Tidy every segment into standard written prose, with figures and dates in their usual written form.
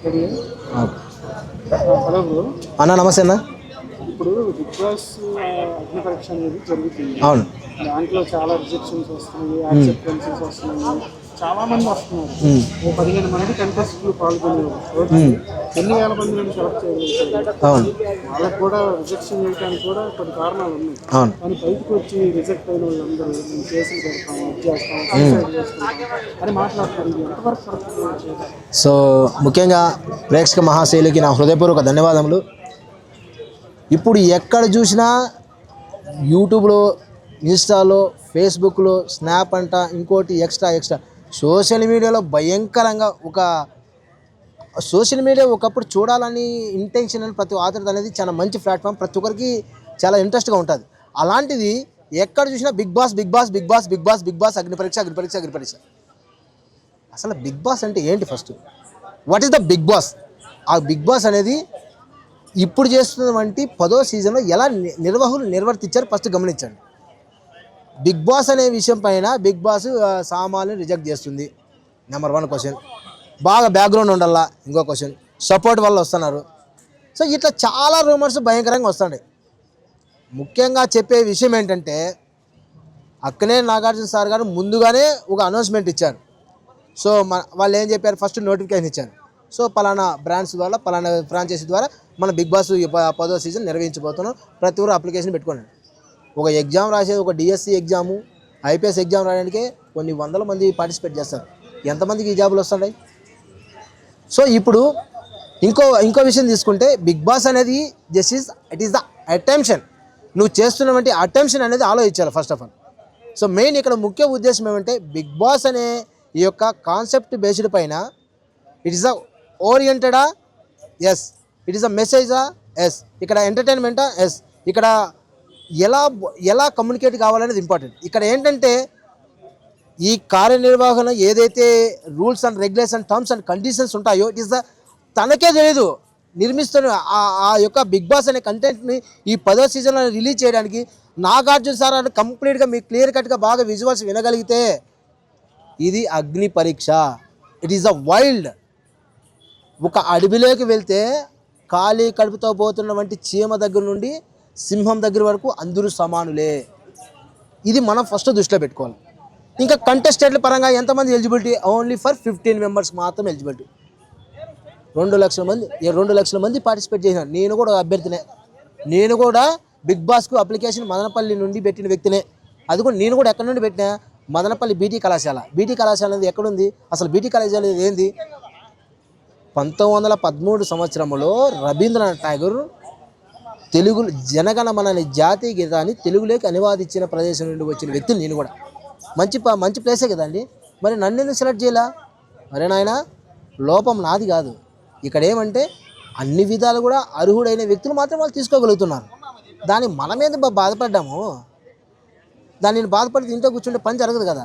Hello bro. అన్న నమస్తే అన్న. ఇప్పుడు బిగ్ బాస్ అగ్ని పరీక్ష అనేది జరుగుతుంది. అవును. దాంట్లో చాలా రిజెక్షన్స్ వస్తున్నాయి, యాక్సెప్టెన్సెస్ వస్తున్నాయి, చాలా మంది వస్తున్నారు. 15 మంది కంటెస్టెంట్లు పాల్గొనేవారు. ఎన్ని వేల మంది నుండి సెలెక్ట్ చేయగలుగుతారు. అవును. వాళ్ళకు కూడా రిజెక్షన్ చేయడానికి కూడా కొన్ని కారణాలు ఉన్నాయి. అవును. కానీ బయటకు వచ్చి రిజెక్ట్ అయిన వాళ్ళందరూ మేము కేసులు పెడతాం, ఇది చేస్తాం, సూసైడ్ చేస్తాం అని మాట్లాడతారు. ఇది ఎంతవరకు కరెక్ట్? సో ముఖ్యంగా ప్రేక్షక మహాశైలికి నా హృదయపూర్వక ధన్యవాదములు. ఇప్పుడు ఎక్కడ చూసినా యూట్యూబ్లో, ఇన్స్టాలో, ఫేస్బుక్లో, స్నాప్ అంట, ఇంకోటి ఎక్స్ట్రా సోషల్ మీడియాలో భయంకరంగా సోషల్ మీడియా ఒకప్పుడు చూడాలని ఇంటెన్షన్ అని ప్రతి ఆతృత అనేది చాలా మంచి ప్లాట్ఫామ్, ప్రతి ఒక్కరికి చాలా ఇంట్రెస్ట్గా ఉంటుంది. అలాంటిది ఎక్కడ చూసినా బిగ్ బాస్ అగ్ని పరీక్ష. అసలు బిగ్ బాస్ అంటే ఏంటి? First what is the Bigg Boss? ఆ బిగ్ బాస్ అనేది ఇప్పుడు చేస్తున్నటువంటి 10వ సీజన్లో ఎలా నిర్వర్తించారు ఫస్ట్ గమనించండి. బిగ్ బాస్ అనే విషయం పైన బిగ్ బాస్ సామాన్యుని రిజెక్ట్ చేస్తుంది. Number 1 question. బాగా బ్యాక్గ్రౌండ్ ఉండాలా, ఇంకో క్వశ్చన్. సపోర్ట్ వల్ల వస్తున్నారు. సో ఇట్లా చాలా రూమర్స్ భయంకరంగా వస్తున్నాయి. ముఖ్యంగా చెప్పే విషయం ఏంటంటే, అక్కనే నాగార్జున సార్ గారు ముందుగానే ఒక అనౌన్స్మెంట్ ఇచ్చారు. సో వాళ్ళు ఏం చెప్పారు? ఫస్ట్ నోటిఫికేషన్ ఇచ్చారు. సో పలానా బ్రాండ్స్ ద్వారా, పలానా ఫ్రాంచైజీ ద్వారా మన బిగ్ బాస్ 10వ సీజన్ నిర్వహించబోతున్నాం, ప్రతి ఒక్కరు అప్లికేషన్ పెట్టుకోండి. ఒక ఎగ్జామ్ రాసేది, ఒక డిఎస్సి ఎగ్జాము, ఐపీఎస్ ఎగ్జామ్ రాయడానికే కొన్ని వందల మంది పార్టిసిపేట్ చేస్తారు. ఎంతమందికి ఈ జాబులు వస్తున్నాయి? సో ఇప్పుడు ఇంకో విషయం తీసుకుంటే, బిగ్ బాస్ అనేది ఇట్ ఈస్ ద అటెన్షన్. నువ్వు చేస్తున్నటువంటి అటెన్షన్ అనేది ఆలోచించాలి first of all. So main ఇక్కడ ముఖ్య ఉద్దేశం ఏమంటే, బిగ్ బాస్ అనే ఈ యొక్క కాన్సెప్ట్ బేస్డ్ పైన ఇట్ ఈస్ అ ఓరియంటెడా? ఎస్. ఇట్ ఈస్ అ మెసేజా? ఎస్. ఇక్కడ ఎంటర్టైన్మెంటా? ఎస్. ఇక్కడ ఎలా కమ్యూనికేట్ కావాలనేది ఇంపార్టెంట్. ఇక్కడ ఏంటంటే, ఈ కార్యనిర్వహణ ఏదైతే rules and regulation, terms and conditions ఉంటాయో, ఇట్ ఈస్ తనకే తెలియదు. నిర్మిస్తున్న ఆ యొక్క బిగ్ బాస్ అనే కంటెంట్ని ఈ 10వ సీజన్లో రిలీజ్ చేయడానికి నాగార్జున సార్ అని కంప్లీట్గా మీకు క్లియర్ కట్గా బాగా విజువల్స్ వినగలిగితే, ఇది అగ్ని పరీక్ష. It is a wild. ఒక అడవిలోకి వెళ్తే ఖాళీ కడుపుతో పోతున్న వంటి చీమ దగ్గర నుండి సింహం దగ్గర వరకు అందరూ సమానులే. ఇది మనం ఫస్ట్ దృష్టిలో పెట్టుకోవాలి. ఇంకా కంటెస్టెంట్ల పరంగా ఎంతమంది ఎలిజిబిలిటీ? ఓన్లీ ఫర్ 15 మెంబర్స్ మాత్రం ఎలిజిబిలిటీ. 2 లక్షల మంది పార్టిసిపేట్ చేసినారు. నేను కూడా అభ్యర్థినే. నేను కూడా బిగ్ బాస్కు అప్లికేషన్ మదనపల్లి నుండి పెట్టిన వ్యక్తినే. అది కూడా నేను కూడా ఎక్కడి నుండి పెట్టినా? మదనపల్లి బీటీ కళాశాల. బీటీ కళాశాల అనేది ఎక్కడుంది? అసలు బీటీ కళాశాల ఏంది? 1913 సంవత్సరంలో రవీంద్రనాథ్ ఠాగూర్ తెలుగు జనగణమన జాతీయ గీతాన్ని తెలుగులోకి అనువాదించిన ప్రదేశం నుండి వచ్చిన వ్యక్తిని నేను కూడా. మంచి ప్లేసే కదండి. మరి నన్ను ఎందుకు సెలెక్ట్ చేయాలా? మరే నాయన, లోపం నాది కాదు. ఇక్కడ ఏమంటే, అన్ని విధాలు కూడా అర్హుడైన వ్యక్తులు మాత్రం వాళ్ళు తీసుకోగలుగుతున్నారు. దాన్ని మనం మీద బాధపడ్డాము. దాన్ని నేను బాధపడితే ఇంట్లో కూర్చుంటే పని జరగదు కదా.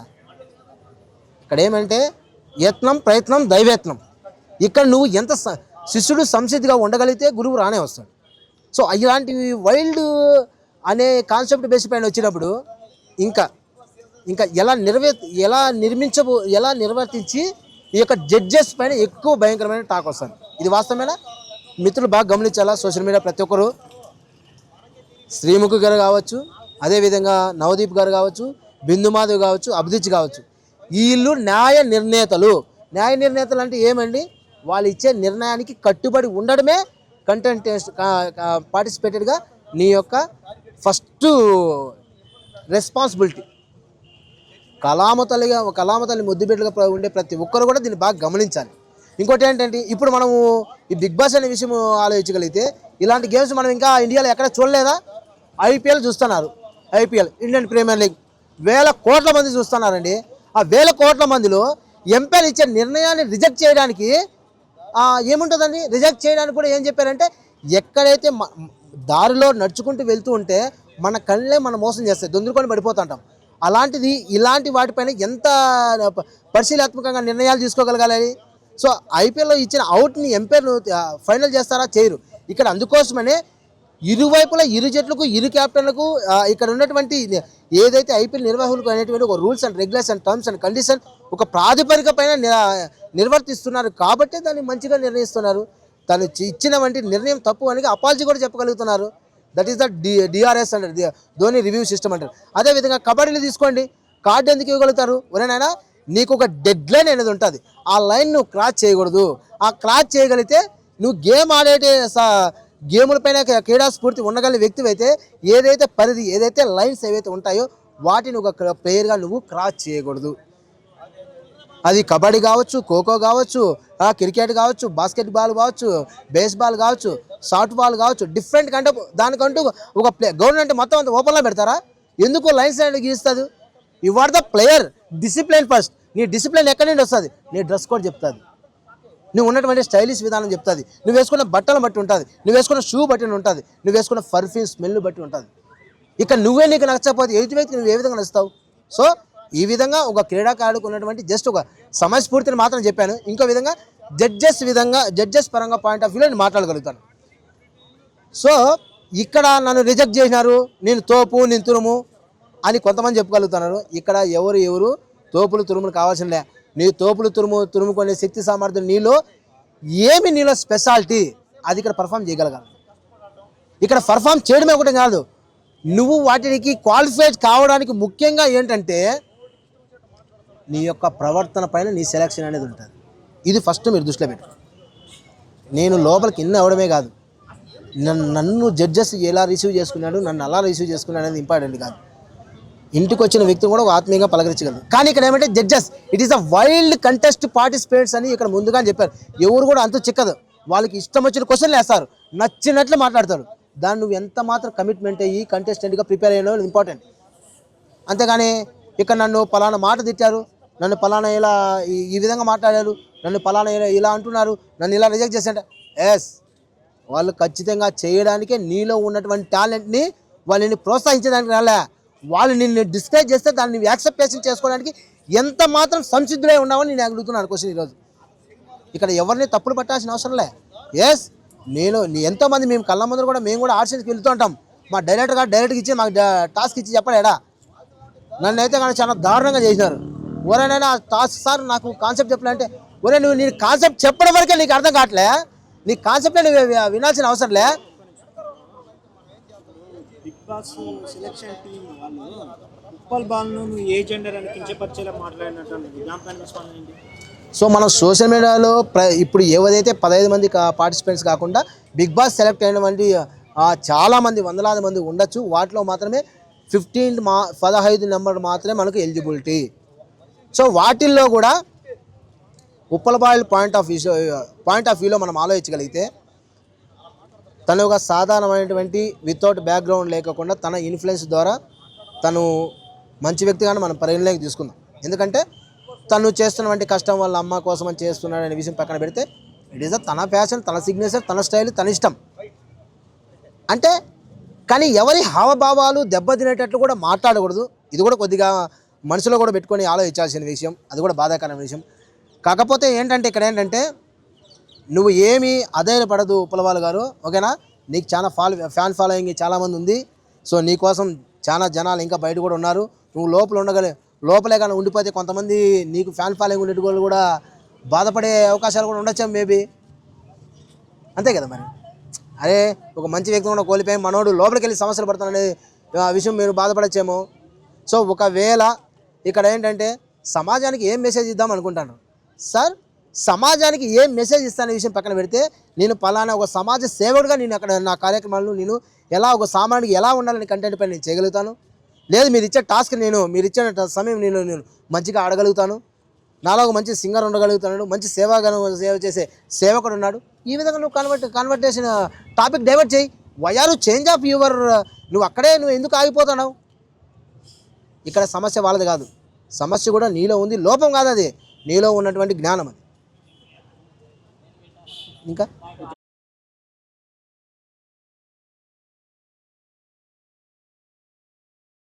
ఇక్కడ ఏమంటే, యత్నం, ప్రయత్నం, దైవయత్నం. ఇక్కడ నువ్వు ఎంత శిష్యుడు సంసిద్ధిగా ఉండగలిగితే గురువు రానే వస్తాడు. సో ఇలాంటి వైల్డ్ అనే కాన్సెప్ట్ బేస్ పైన వచ్చినప్పుడు ఇంకా ఎలా నిర్వర్తించి ఈ యొక్క జడ్జెస్ పైన ఎక్కువ భయంకరమైన టాక్ వస్తుంది. ఇది వాస్తవమేనా? మిత్రులు బాగా గమనించాలా. సోషల్ మీడియా ప్రతి ఒక్కరు, శ్రీముఖి గారు కావచ్చు, అదేవిధంగా నవదీప్ గారు కావచ్చు, బిందుమాధవ్ కావచ్చు, అభిజిత్ కావచ్చు, వీళ్ళు న్యాయ నిర్ణేతలు అంటే ఏమండి? వాళ్ళు ఇచ్చే నిర్ణయానికి కట్టుబడి ఉండడమే కంటెంట్ పార్టిసిపేటెడ్గా నీ యొక్క ఫస్ట్ రెస్పాన్సిబిలిటీ. కలామ తల్లి ముద్దుబిడ్డలుగా ఉండే ప్రతి ఒక్కరు కూడా దీన్ని బాగా గమనించాలి. ఇంకోటి ఏంటంటే, ఇప్పుడు మనము ఈ బిగ్ బాస్ అనే విషయం ఆలోచించగలిగితే, ఇలాంటి గేమ్స్ మనం ఇంకా ఇండియాలో ఎక్కడ చూడలేదా? ఐపీఎల్ చూస్తున్నారు. ఐపీఎల్, ఇండియన్ ప్రీమియర్ లీగ్, వేల కోట్ల మంది చూస్తున్నారండి. ఆ వేల కోట్ల మందిలో ఎంపీఎల్ ఇచ్చే నిర్ణయాన్ని రిజెక్ట్ చేయడానికి ఏముంటుందండి? రిజెక్ట్ చేయడానికి కూడా ఏం చెప్పారంటే, ఎక్కడైతే దారిలో నడుచుకుంటూ వెళ్తూ ఉంటే మన కళ్ళే మనం మోసం చేస్తాయి, దొందుకొని పడిపోతుంటాం. అలాంటిది ఇలాంటి వాటిపైన ఎంత పరిశీలనాత్మకంగా నిర్ణయాలు తీసుకోగలగాలి? సో ఐపీఎల్లో ఇచ్చిన అవుట్ని ఎంపైర్లు ఫైనల్ చేస్తారా? చేయరు. ఇక్కడ అందుకోసమనే ఇరువైపులా ఇరు జట్లకు ఇరు క్యాప్టెన్లకు ఇక్కడ ఉన్నటువంటి ఏదైతే ఐపీఎల్ నిర్వాహకులకు అనేటువంటి ఒక rules and regulation terms and condition ఒక ప్రాతిపదిక పైన నిర్వర్తిస్తున్నారు కాబట్టి దాన్ని మంచిగా నిర్ణయిస్తున్నారు. తను ఇచ్చిన వంటి నిర్ణయం తప్పు అని అపాలజీ కూడా చెప్పగలుగుతున్నారు. దట్ ఈస్ ద డిఆర్ఎస్ అంటారు, ధోని రివ్యూ సిస్టమ్ అంటారు. అదేవిధంగా కబడ్డీలు తీసుకోండి, కార్డు ఎందుకు ఇవ్వగలుగుతారు? ఒరేనాయనా నీకు ఒక డెడ్ లైన్ అనేది ఉంటుంది, ఆ లైన్ నువ్వు క్రాస్ చేయకూడదు. ఆ క్రాస్ చేయగలిగితే నువ్వు గేమ్ ఆడే గేములపైన క్రీడా స్ఫూర్తి ఉండగలిగిన వ్యక్తి అయితే ఏదైతే పరిధి ఏదైతే లైన్స్ ఏవైతే ఉంటాయో వాటిని ఒక ప్లేయర్గా నువ్వు క్రాస్ చేయకూడదు. అది కబడ్డీ కావచ్చు, ఖోఖో కావచ్చు, క్రికెట్ కావచ్చు, బాస్కెట్బాల్ కావచ్చు, బేస్బాల్ కావచ్చు, షార్ట్ బాల్ కావచ్చు, డిఫరెంట్ కంటే దానికంటూ ఒక గవర్నమెంట్ మొత్తం అంతా ఓపెన్లో పెడతారా? ఎందుకు లైన్స్ అనేది గీస్తుంది? You are the player, discipline first. నీ డిసిప్లిన్ ఎక్కడి నుండి వస్తుంది? నీ డ్రెస్ కోడ్ చెప్తుంది, నువ్వు ఉన్నటువంటి స్టైలిష్ విధానం చెప్తుంది, నువ్వు వేసుకున్న బట్టలు బట్టి ఉంటుంది, నువ్వు వేసుకున్న షూ బట్టి ఉంటుంది, నువ్వు వేసుకున్న పర్ఫ్యూమ్ స్మెల్ బట్టి ఉంటుంది. ఇక నువ్వే నీకు నచ్చకపోతే ఎదుటి వ్యక్తి నువ్వు ఏ విధంగా నచ్చుతావు? సో ఈ విధంగా ఒక క్రీడాకారుడికి ఉన్నటువంటి జస్ట్ ఒక సమయస్ఫూర్తిని మాత్రం చెప్పాను. ఇంకో విధంగా జడ్జెస్ పరంగా పాయింట్ ఆఫ్ వ్యూలో నేను మాట్లాడగలుగుతాను. సో ఇక్కడ నన్ను రిజెక్ట్ చేసినారు, నేను తోపు నేను తురుము అని కొంతమంది చెప్పగలుగుతున్నారు. ఇక్కడ ఎవరు తోపులు తురుములు కావాల్సిందే. నీ తోపులు తురుముకునే శక్తి సామర్థ్యం నీలో నీలో స్పెషాలిటీ అది ఇక్కడ పర్ఫామ్ చేయగలగాలి. ఇక్కడ పర్ఫామ్ చేయడమే ఒకటి కాదు, నువ్వు వాటికి క్వాలిఫైడ్ కావడానికి ముఖ్యంగా ఏంటంటే నీ యొక్క ప్రవర్తన పైన నీ సెలెక్షన్ అనేది ఉంటుంది. ఇది ఫస్ట్ మీరు దృష్టిలో పెట్టు. నేను లోపలికి ఇన్ని అవడమే కాదు, నన్ను జడ్జెస్ ఎలా రిసీవ్ చేసుకున్నాడు, నన్ను అలా రిసీవ్ చేసుకున్నాడు అనేది ఇంపార్టెంట్ కాదు. ఇంటికి వచ్చిన వ్యక్తిని కూడా ఆత్మీయంగా పలకరించగలరు. కానీ ఇక్కడ ఏమంటే judges it is a wild contest participates అని ఇక్కడ ముందుగా చెప్పారు. ఎవరు కూడా అంత చిక్కదు, వాళ్ళకి ఇష్టం వచ్చిన క్వశ్చన్లు వేస్తారు, నచ్చినట్లు మాట్లాడతారు. దాన్ని నువ్వు ఎంత మాత్రం కమిట్మెంట్ అయ్యి కంటెస్టెంట్గా ప్రిపేర్ అయ్యడం ఇంపార్టెంట్. అంతేగాని ఇక్కడ నన్ను పలానా మాట తిట్టారు, నన్ను పలానా ఇలా ఈ విధంగా మాట్లాడారు, నన్ను పలానా ఇలా అంటున్నారు, నన్ను ఇలా రిజెక్ట్ చేశారంటే వాళ్ళు ఖచ్చితంగా చేయడానికే నీలో ఉన్నటువంటి టాలెంట్ని వాళ్ళని ప్రోత్సహించడానికి రాలే. వాళ్ళు నిన్ను డిస్కరేజ్ చేస్తే దాన్ని యాక్సెప్టేషన్ చేసుకోవడానికి ఎంత మాత్రం సంసిద్ధులై ఉన్నావని నేను అడుగుతున్నాను క్వశ్చన్ ఈరోజు. ఇక్కడ ఎవరిని తప్పులు పట్టాల్సిన అవసరం లే. నేను ఎంతోమంది మేము కళ్ళ ముందు కూడా మేము కూడా ఆడిషన్స్కి వెళ్తూ ఉంటాం. మా డైరెక్ట్గా ఇచ్చి మాకు టాస్క్ ఇచ్చి చెప్పలేడా? నన్ను అయితే కానీ చాలా దారుణంగా చేసినారు. ఎవరైనా టాస్క్ సార్ నాకు కాన్సెప్ట్ చెప్పాలంటే నువ్వు నీ కాన్సెప్ట్ చెప్పడం వరకే నీకు అర్థం కావట్లే, నీ కాన్సెప్టే నువ్వు వినాల్సిన అవసరం లే. బిగ్ బాస్ సెలెక్షన్ టీం వాళ్ళు ఉప్పల్ బాల్ను నువ్వు ఏ జెండర్ అని కించపరిచేలా మాట్లాడినట్టు దానిపైన స్పందన ఏంటి? సో మనం సోషల్ మీడియాలో ఇప్పుడు ఏదైతే 15 మంది పార్టిసిపెంట్స్ కాకుండా బిగ్ బాస్ సెలెక్ట్ అయినటువంటి చాలామంది వందలాది మంది ఉండొచ్చు. వాటిలో మాత్రమే 15 నెంబర్ మాత్రమే మనకు ఎలిజిబిలిటీ. సో వాటిల్లో కూడా ఉప్పలబాయిల్ పాయింట్ ఆఫ్ వ్యూలో మనం ఆలోచించగలిగితే తను ఒక సాధారణమైనటువంటి వితౌట్ బ్యాక్గ్రౌండ్ లేకుండా తన ఇన్ఫ్లుయెన్స్ ద్వారా తను మంచి వ్యక్తిగానే మనం పరిగణలోకి తీసుకుందాం. ఎందుకంటే తను చేస్తున్నటువంటి కష్టం వాళ్ళ అమ్మ కోసం అని చేస్తున్నాడు అనే విషయం పక్కన పెడితే ఇట్ ఈస్ తన ప్యాషన్, తన సిగ్నేచర్, తన స్టైల్, తన ఇష్టం అంటే. కానీ ఎవరి హావభావాలు దెబ్బతినేటట్లు కూడా మాట్లాడకూడదు. ఇది కూడా కొద్దిగా మనసులో కూడా పెట్టుకొని ఆలోచించాల్సిన విషయం, అది కూడా బాధాకరమైన విషయం. కాకపోతే ఇక్కడ ఏంటంటే నువ్వు ఏమీ అధైర్యపడదు ఉప్పలవాళ్ళు గారు, ఓకేనా? నీకు చాలా ఫ్యాన్ ఫాలోయింగ్ చాలామంది ఉంది. సో నీకోసం చాలా జనాలు ఇంకా బయట కూడా ఉన్నారు. నువ్వు లోపలే కానీ ఉండిపోతే కొంతమంది నీకు ఫ్యాన్ ఫాలోయింగ్ ఉండేటి వాళ్ళు కూడా బాధపడే అవకాశాలు కూడా ఉండొచ్చు మేబీ. అంతే కదా మరి. అరే ఒక మంచి వ్యక్తి కూడా కోల్పోయి మనోడు లోపలికి వెళ్ళి సమస్యలు పడుతున్నాడనే విషయం మీరు బాధపడచ్చేమో. సో ఒకవేళ ఇక్కడ ఏంటంటే సమాజానికి ఏం మెసేజ్ ఇద్దాం అనుకుంటాను సార్, సమాజానికి ఏం మెసేజ్ ఇస్తానే విషయం పక్కన పెడితే నేను పలానా ఒక సమాజ సేవకుడిగా నేను అక్కడ నా కార్యక్రమాలను నేను ఎలా ఒక సామాన్యుడికి ఎలా ఉండాలని కంటెంట్ పైన నేను చేయగలుగుతాను. లేదు మీరు ఇచ్చే టాస్క్ మీరు ఇచ్చే సమయం నేను మంచిగా ఆడగలుగుతాను, నాలో ఒక మంచి సింగర్ ఉండగలుగుతున్నాడు, మంచి సేవ చేసే సేవకుడు ఉన్నాడు. ఈ విధంగా నువ్వు కన్వర్టేషన్ టాపిక్ డైవర్ట్ చేయి. Why are you change of your, నువ్వు ఎందుకు ఆగిపోతున్నావు? ఇక్కడ సమస్య వాళ్ళది కాదు, సమస్య కూడా నీలో ఉంది. లోపం కాదు, అది నీలో ఉన్నటువంటి జ్ఞానం. అది ఇంకా